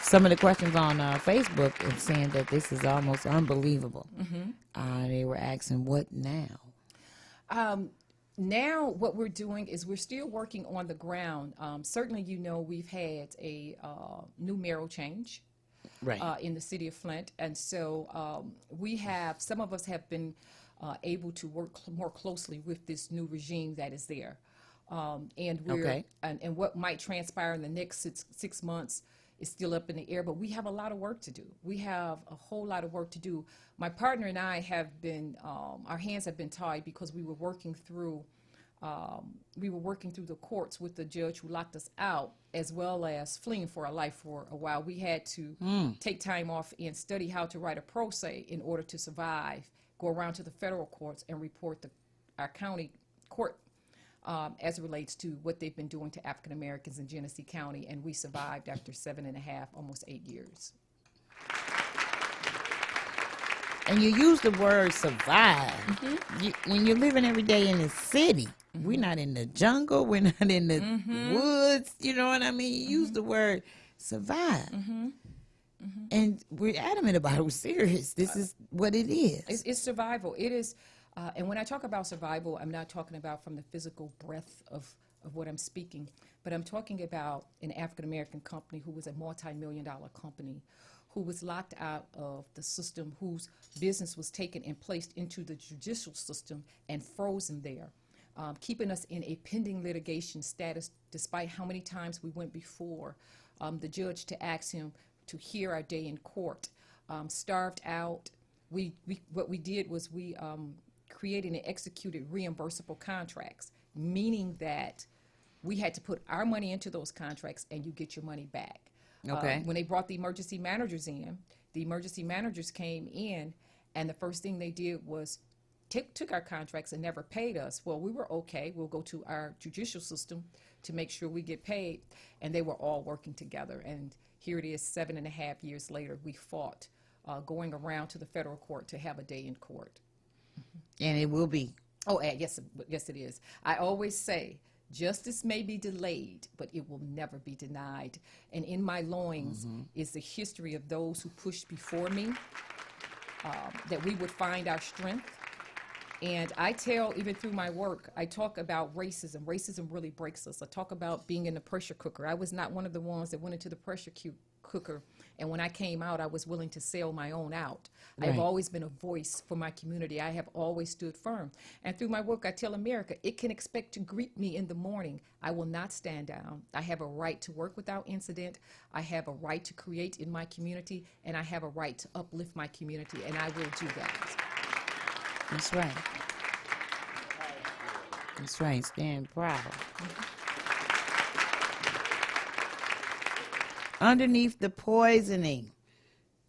Some of the questions on Facebook are saying that this is almost unbelievable. They were asking, what now? Now what we're doing is we're still working on the ground. Certainly, you know, we've had a new mayoral change in the city of Flint. And so some of us have been able to work more closely with this new regime that is there. And we're, and what might transpire in the next six months is still up in the air, but we have a lot of work to do. We have a whole lot of work to do. My partner and I have been, our hands have been tied because we were working through the courts with the judge who locked us out, as well as fleeing for our life for a while. We had to take time off and study how to write a pro se in order to survive, go around to the federal courts and report our county court as it relates to what they've been doing to African Americans in Genesee County, and we survived after 7.5, almost 8 years. And you use the word survive. When you're living every day in the city, we're not in the jungle, we're not in the woods, you know what I mean? You use the word survive. And we're adamant about it, we're serious. This is what it is. It's survival. It is. And when I talk about survival, I'm not talking about from the physical breadth of what I'm speaking, but I'm talking about an African-American company who was a multi-million-dollar company who was locked out of the system, whose business was taken and placed into the judicial system and frozen there, keeping us in a pending litigation status despite how many times we went before the judge to ask him to hear our day in court. Starved out. What we did was we created and executed reimbursable contracts, meaning that we had to put our money into those contracts and you get your money back. When they brought the emergency managers in, the emergency managers came in, and the first thing they did was took our contracts and never paid us. Well, we were okay. We'll go to our judicial system to make sure we get paid, and they were all working together. And here it is, 7.5 years later, we fought, going around to the federal court to have a day in court. And it will be. Oh, yes, it is. I always say, justice may be delayed, but it will never be denied. And in my loins is the history of those who pushed before me, that we would find our strength. And I tell, even through my work, I talk about racism. Racism really breaks us. I talk about being in the pressure cooker. I was not one of the ones that went into the pressure cooker, and when I came out, I was willing to sell my own out. I've always been a voice for my community. I have always stood firm. And through my work, I tell America, it can expect to greet me in the morning. I will not stand down. I have a right to work without incident. I have a right to create in my community, and I have a right to uplift my community, and I will do that. That's right. That's right. Stand proud. Underneath the poisoning,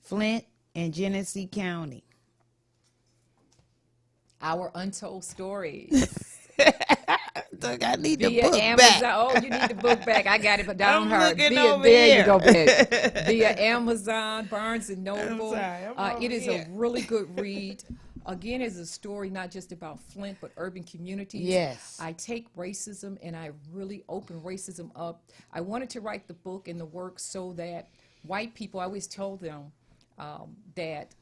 Flint and Genesee County. Our untold stories. Look, I need the via book Amazon. back. Oh, you need the book back. I got it, but down her. Over there here. you go, babe. Via Amazon, Barnes and Noble. It is a really good read. Again, it's a story not just about Flint, but urban communities. Yes. I take racism and I really open racism up. I wanted to write the book and the work so that white people, I always told them that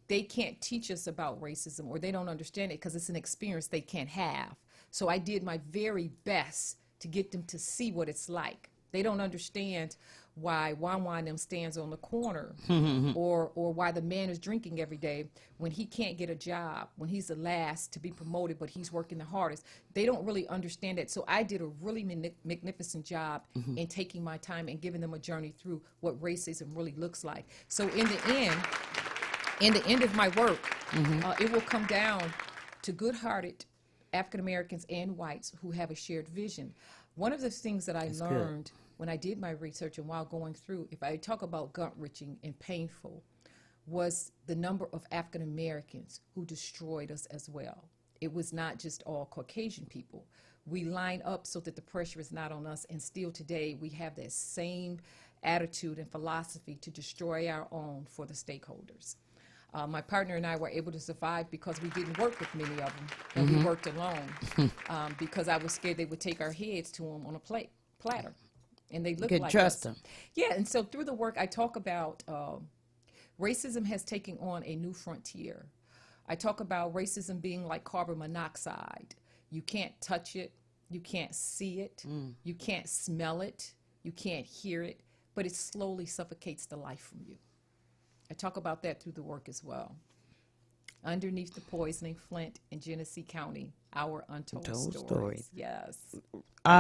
they can't teach us about racism, or they don't understand it because it's an experience they can't have. So I did my very best to get them to see what it's like. They don't understand why Wan them stands on the corner or why the man is drinking every day when he can't get a job, when he's the last to be promoted, but he's working the hardest. They don't really understand that. So I did a really magnificent job in taking my time and giving them a journey through what racism really looks like. So in the end of my work, it will come down to good-hearted African Americans and whites who have a shared vision. One of the things that I learned when I did my research and while going through, if I talk about gut-wrenching and painful, was the number of African Americans who destroyed us as well. It was not just all Caucasian people. We line up so that the pressure is not on us, and still today we have that same attitude and philosophy to destroy our own for the stakeholders. My partner and I were able to survive because we didn't work with many of them, and we worked alone because I was scared they would take our heads to them on a platter. And they look like us. You could trust them. Yeah, and so through the work, I talk about racism has taken on a new frontier. I talk about racism being like carbon monoxide. You can't touch it. You can't see it. You can't smell it. You can't hear it. But it slowly suffocates the life from you. I talk about that through the work as well. Underneath the Poisoning, Flint and Genesee County, our untold stories. Yes.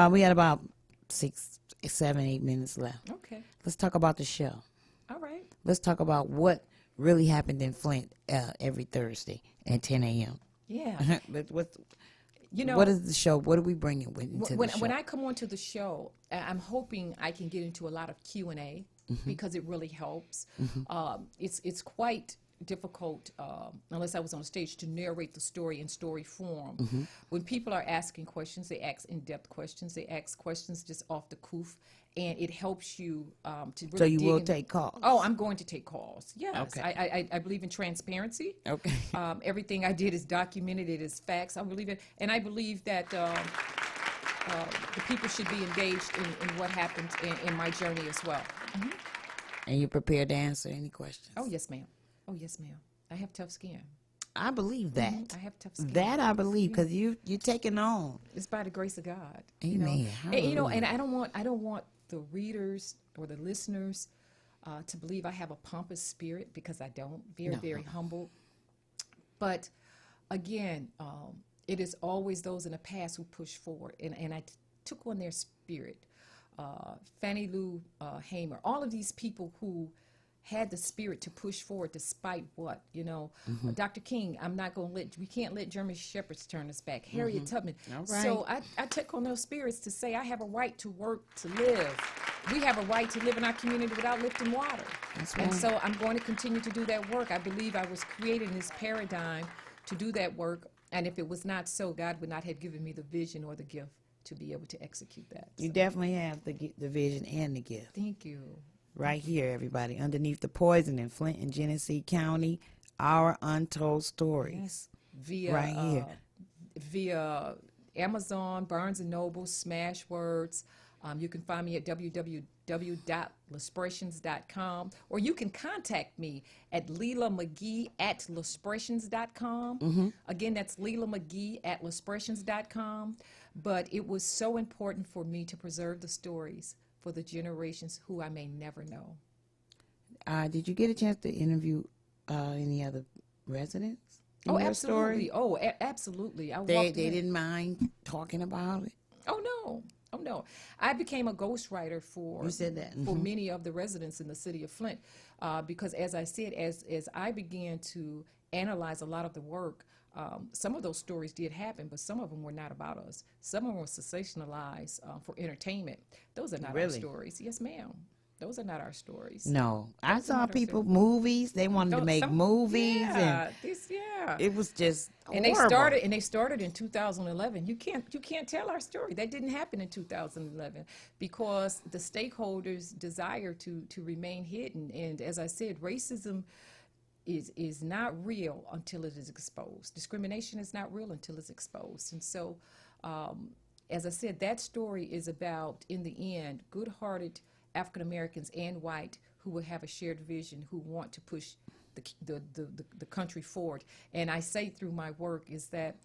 We had about 6, 7, 8 minutes left. Okay. Let's talk about the show. All right. Let's talk about what really happened in Flint every Thursday at 10 a.m. Yeah. What is the show? What are we bringing into the show? When I come onto the show, I'm hoping I can get into a lot of Q&A because it really helps. It's quite difficult, unless I was on stage, to narrate the story in story form. When people are asking questions, they ask in-depth questions. They ask questions just off the cuff, and it helps you to really So you will take calls? Oh, I'm going to take calls, yes. Okay. I believe in transparency. Okay. Everything I did is documented. It is facts. I believe it. And I believe that the people should be engaged in what happened in my journey as well. And you're prepared to answer any questions? Oh, yes, ma'am. Oh, yes, ma'am. I have tough skin. I believe that. I have tough skin. That I believe, because you taking on. It's by the grace of God. Amen. And I don't want the readers or the listeners to believe I have a pompous spirit, because I don't. Very humble. But again, it is always those in the past who push forward, and I took on their spirit. Fannie Lou Hamer, all of these people who had the spirit to push forward despite what, Dr. King, we can't let German shepherds turn us back. Harriet Tubman. Right. So I took on those spirits to say I have a right to work, to live. We have a right to live in our community without lifting water. That's right. And so I'm going to continue to do that work. I believe I was created in this paradigm to do that work, and if it was not so, God would not have given me the vision or the gift to be able to execute that. You definitely have the vision and the gift. Thank you. Right here, everybody. Underneath the Poison in Flint and Genesee County, our untold stories. Yes. Right here. Via Amazon, Barnes & Noble, Smashwords. You can find me at www.lespressions.com, or you can contact me at LeilaMcGee@lespressions.com. Again, that's LeilaMcGee@lespressions.com. But it was so important for me to preserve the stories for the generations who I may never know. Did you get a chance to interview any other residents? Oh, absolutely. Oh, absolutely. They didn't mind talking about it? Oh, no. Oh, no. I became a ghostwriter for You said that. for many of the residents in the city of Flint because, as I said, as I began to analyze a lot of the work, some of those stories did happen, but some of them were not about us. Some of them were sensationalized for entertainment. Those are not our stories. Yes, ma'am. Those are not our stories. No. I saw people, movies, they wanted to make movies. Yeah, and it was just and horrible. They started in 2011. You can't tell our story. That didn't happen in 2011 because the stakeholders desire to remain hidden. And as I said, racism is not real until it is exposed. Discrimination is not real until it's exposed. And so, as I said, that story is about, in the end, good-hearted African Americans and white who will have a shared vision, who want to push the country forward. And I say through my work is that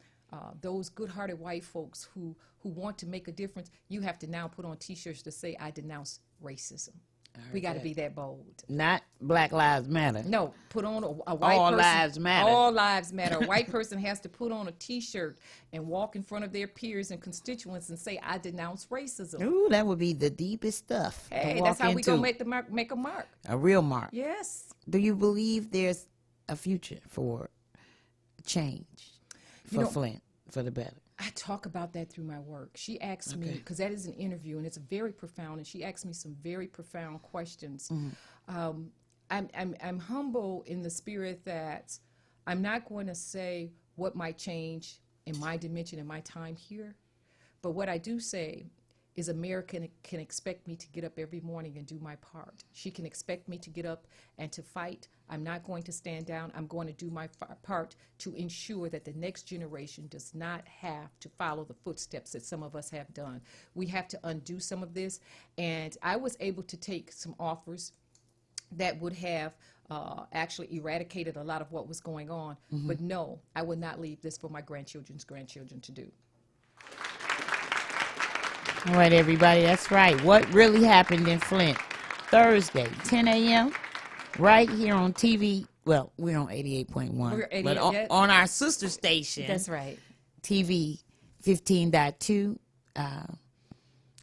those good-hearted white folks who want to make a difference, you have to now put on T-shirts to say, I denounce racism. We got to be that bold. Not Black Lives Matter. No, put on a white All person. lives matter. All lives matter. A white person has to put on a T-shirt and walk in front of their peers and constituents and say, I denounce racism. Ooh, that would be the deepest stuff. Hey, that's how we going to make a mark. A real mark. Yes. Do you believe there's a future for change for Flint, for the better? I talk about that through my work. She asked me, because that is an interview and it's very profound, and she asked me some very profound questions. I'm humble in the spirit that I'm not going to say what might change in my dimension in my time here, but what I do say is America can expect me to get up every morning and do my part. She can expect me to get up and to fight. I'm not going to stand down. I'm going to do my part to ensure that the next generation does not have to follow the footsteps that some of us have done. We have to undo some of this. And I was able to take some offers that would have actually eradicated a lot of what was going on. But no, I would not leave this for my grandchildren's grandchildren to do. All right, everybody, that's right. What really happened in Flint? Thursday, 10 a.m., right here on TV. Well, we're on 88.1, but on our sister station. That's right. TV 15.2,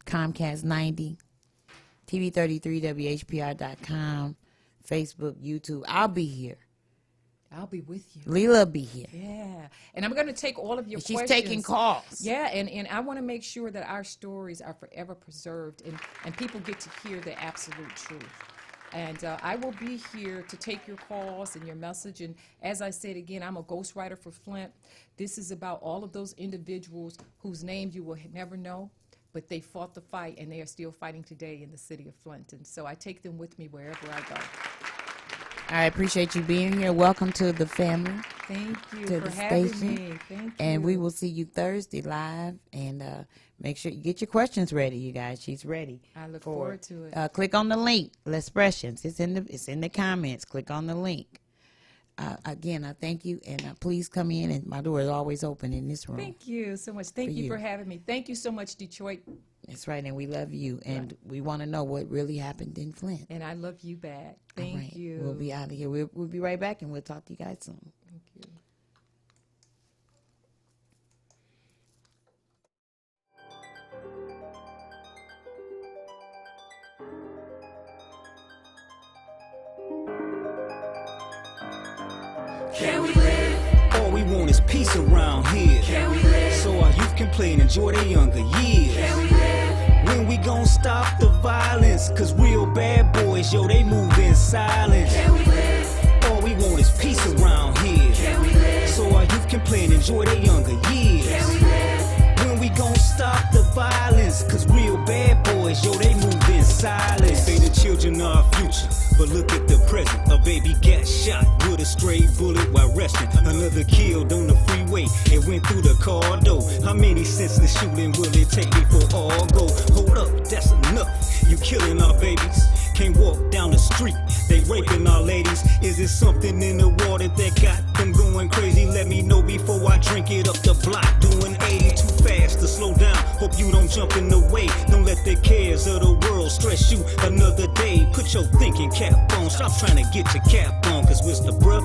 Comcast 90, TV 33, WHPR.com, Facebook, YouTube. I'll be here. I'll be with you. Leela be here. Yeah. And I'm going to take all of your questions. She's taking calls. Yeah, and I want to make sure that our stories are forever preserved and people get to hear the absolute truth. And I will be here to take your calls and your message. And as I said again, I'm a ghostwriter for Flint. This is about all of those individuals whose name you will never know, but they fought the fight and they are still fighting today in the city of Flint. And so I take them with me wherever I go. I appreciate you being here. Welcome to the family. Thank you to for the having station. me. Thank you. And we will see you Thursday live. And make sure you get your questions ready, you guys. She's ready. I look forward to it. Click on the link, L'Expressions. It's in the comments. Click on the link. Again, I thank you, and please come in. And my door is always open in this room. Thank you so much. Thank you for having me. Thank you so much, Detroit. That's right, and we love you, and we want to know what really happened in Flint. And I love you back. Thank you. We'll be out of here. We'll be right back, and we'll talk to you guys soon. Thank you. Can we live? All we want is peace around here. Can we live? So our youth can play and enjoy their younger years. Can we live? When we gon' stop the violence? Cause real bad boys, yo, they move in silence. Can we live? All we want is peace around here. Can we live? So our youth can play and enjoy their younger years. Can we live? When we gon' stop the violence? Cause real bad boys, yo, they move in silence. Say the children are our future, but look at the present. A baby got shot with a stray bullet while resting. Another killed on the freeway. It went through the car door. How many senseless shooting will it take before all go? Hold up, that's enough. You killing our babies. Can't walk down the street. They raping our ladies. Is there something in the water that got them going crazy? Let me know before I drink it up the block. Doing 80 too fast to slow down. Hope you don't jump in the way. Don't let the cares of the world stress you another day. Put your thinking cap on. Stop trying to get your cap on, cause we're the brother.